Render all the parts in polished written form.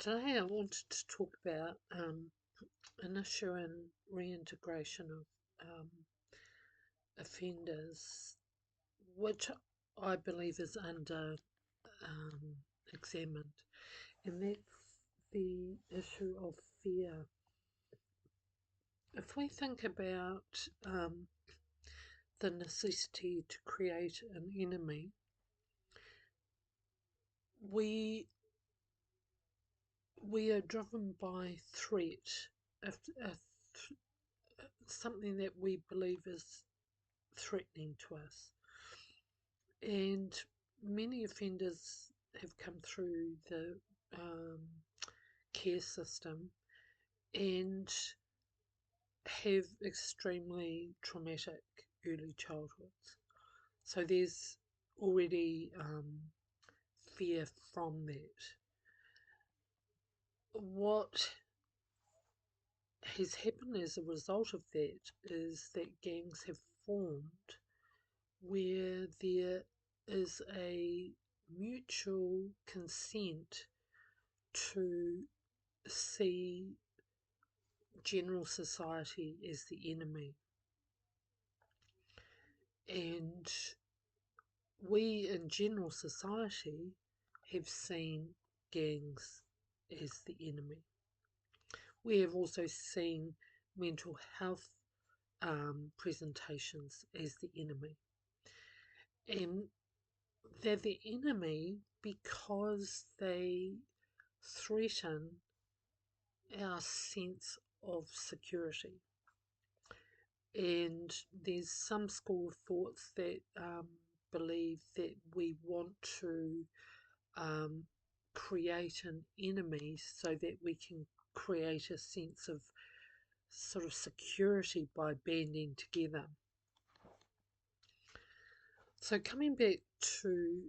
Today I wanted to talk about an issue in reintegration of offenders, which I believe is under examined, and that's the issue of fear. If we think about the necessity to create an enemy, we are driven by threat, something that we believe is threatening to us. And many offenders have come through the um, care system and have extremely traumatic early childhoods. So there's already fear from that. What has happened as a result of that is that gangs have formed where there is a mutual consent to see general society as the enemy. And we in general society have seen gangs as the enemy. We have also seen mental health presentations as the enemy. And they're the enemy because they threaten our sense of security. And there's some school of thoughts that believe that we want to create an enemy so that we can create a sense of sort of security by banding together. So coming back to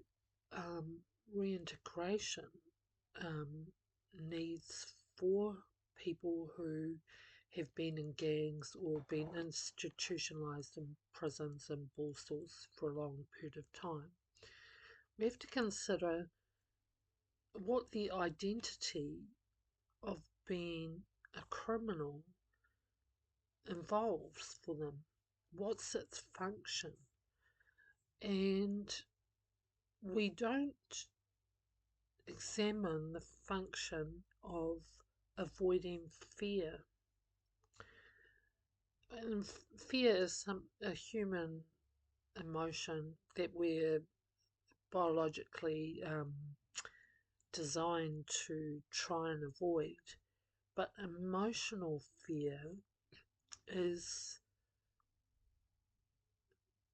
reintegration needs for people who have been in gangs or been institutionalised in prisons and brothels for a long period of time. We have to consider what the identity of being a criminal involves for them. What's its function? And we don't examine the function of avoiding fear. And fear is a human emotion that we're biologically designed to try and avoid. But emotional fear is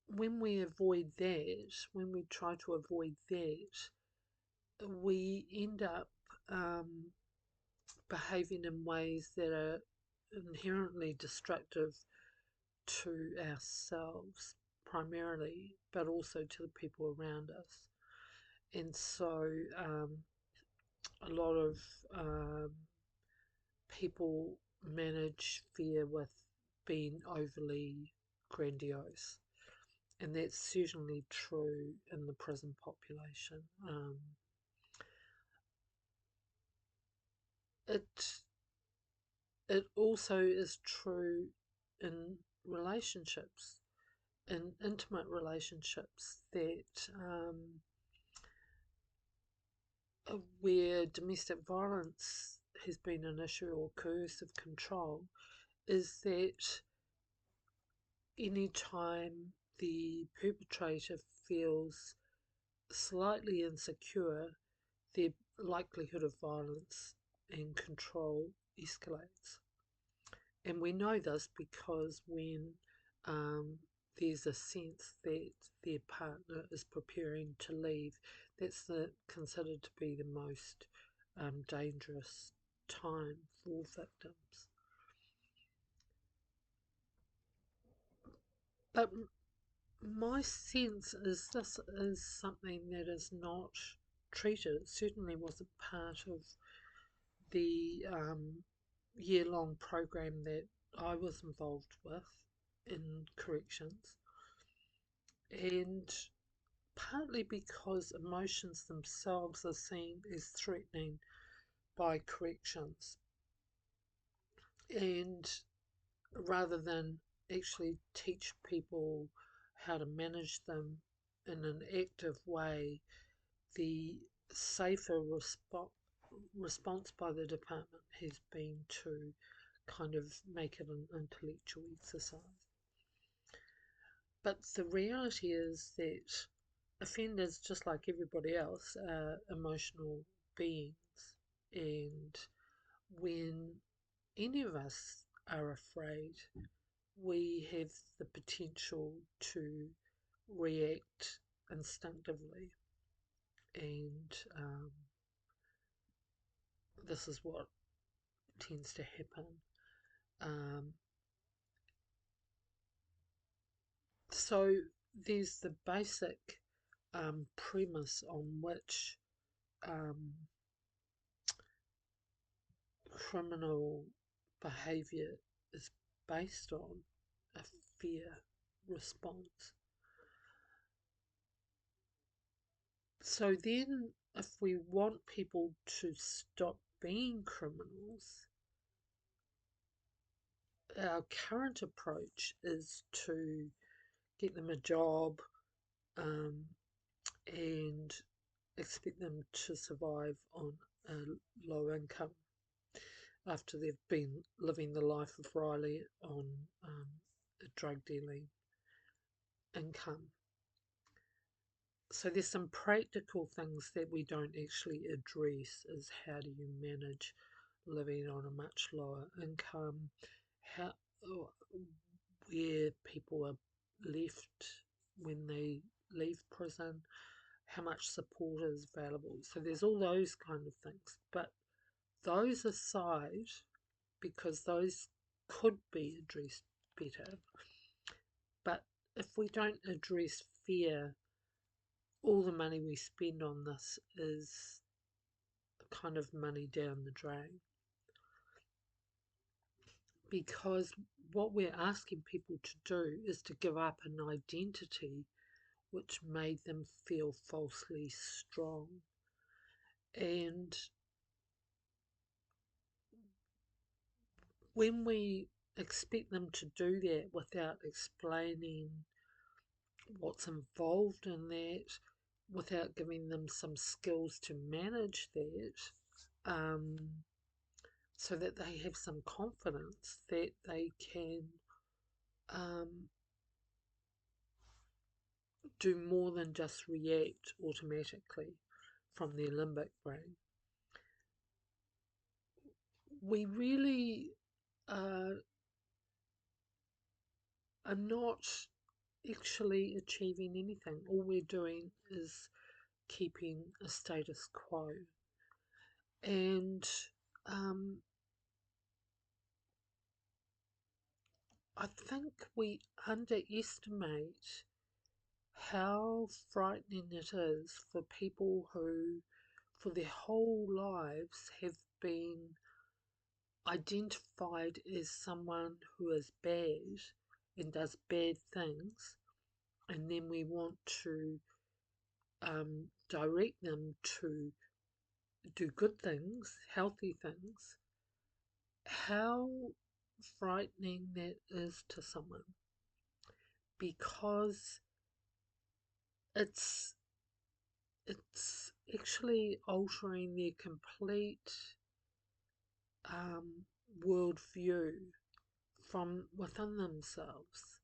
when we avoid that, when we try to avoid that, we end up behaving in ways that are inherently destructive to ourselves primarily, but also to the people around us. And so a lot of people manage fear with being overly grandiose. And that's certainly true in the prison population. It also is true in relationships, in intimate relationships, that where domestic violence has been an issue or coercive control, is that any time the perpetrator feels slightly insecure, their likelihood of violence and control escalates. And we know this because when there's a sense that their partner is preparing to leave, that's considered to be the most dangerous time for victims. But my sense is this is something that is not treated. It certainly wasn't part of the year-long program that I was involved with in corrections, and partly because emotions themselves are seen as threatening by corrections, and rather than actually teach people how to manage them in an active way, the safer response by the department has been to kind of make it an intellectual exercise. But the reality is that offenders, just like everybody else, are emotional beings. And when any of us are afraid, we have the potential to react instinctively. And this is what tends to happen. Um, so there's the basic premise on which um, criminal behaviour is based on, a fear response. So then, if we want people to stop being criminals, our current approach is to get them a job um, and expect them to survive on a low income after they've been living the life of Riley on a drug dealing income. So there's some practical things that we don't actually address, is how do you manage living on a much lower income, how, where people are left when they leave prison, how much support is available. So there's all those kind of things. But those aside, because those could be addressed better, but if we don't address fear, all the money we spend on this is kind of money down the drain. Because what we're asking people to do is to give up an identity which made them feel falsely strong. And when we expect them to do that without explaining what's involved in that, without giving them some skills to manage that, so that they have some confidence that they can do more than just react automatically from their limbic brain. We really are not actually achieving anything. All we're doing is keeping a status quo. And I think we underestimate how frightening it is for people who, for their whole lives, have been identified as someone who is bad and does bad things, and then we want to direct them to do good things, healthy things. How frightening that is to someone, because it's actually altering their complete worldview from within themselves.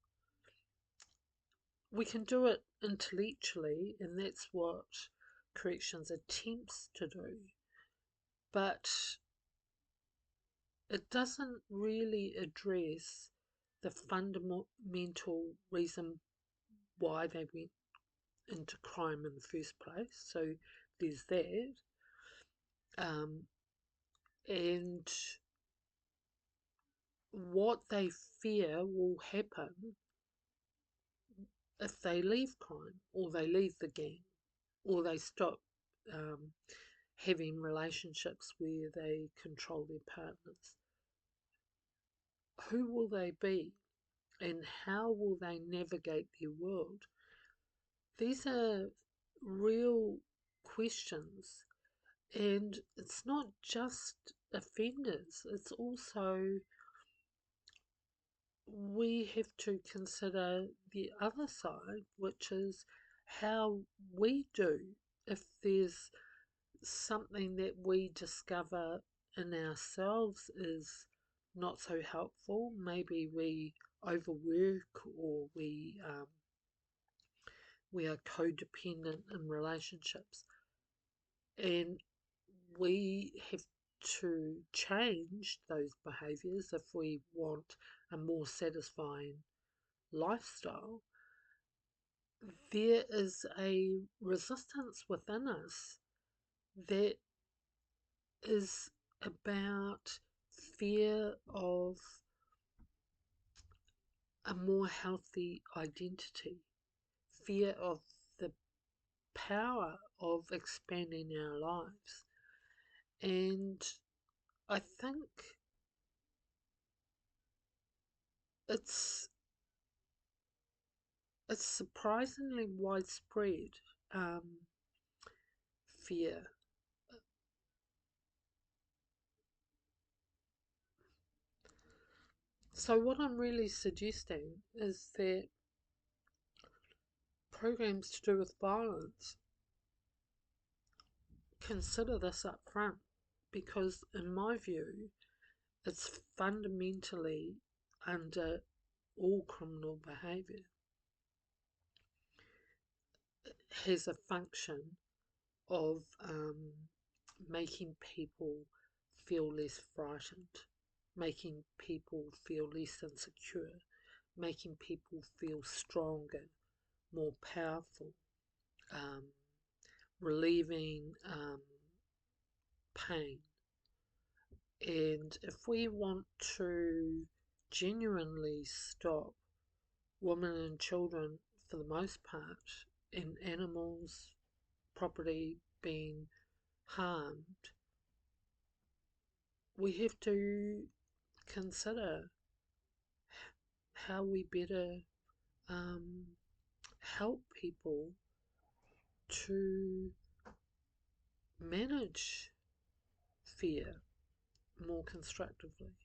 We can do it intellectually, and that's what corrections attempts to do, but it doesn't really address the fundamental reason why they went into crime in the first place. So there's that. And what they fear will happen if they leave crime, or they leave the gang, or they stop having relationships where they control their partners. Who will they be, and how will they navigate their world? These are real questions, And it's not just offenders, it's also we have to consider the other side, which is how we do. If there's something that we discover in ourselves is not so helpful, maybe we overwork or we are codependent in relationships, and we have to change those behaviours if we want a more satisfying lifestyle. There is a resistance within us that is about fear of a more healthy identity, fear of the power of expanding our lives. And I think it's it's surprisingly widespread, um, fear. So what I'm really suggesting is that programs to do with violence consider this up front, because in my view it's fundamentally under all criminal behaviour has a function of making people feel less frightened, making people feel less insecure, making people feel stronger, more powerful, um, relieving pain. And if we want to genuinely stop women and children, for the most part, and animals, property being harmed, we have to consider how we better um, help people to manage fear more constructively.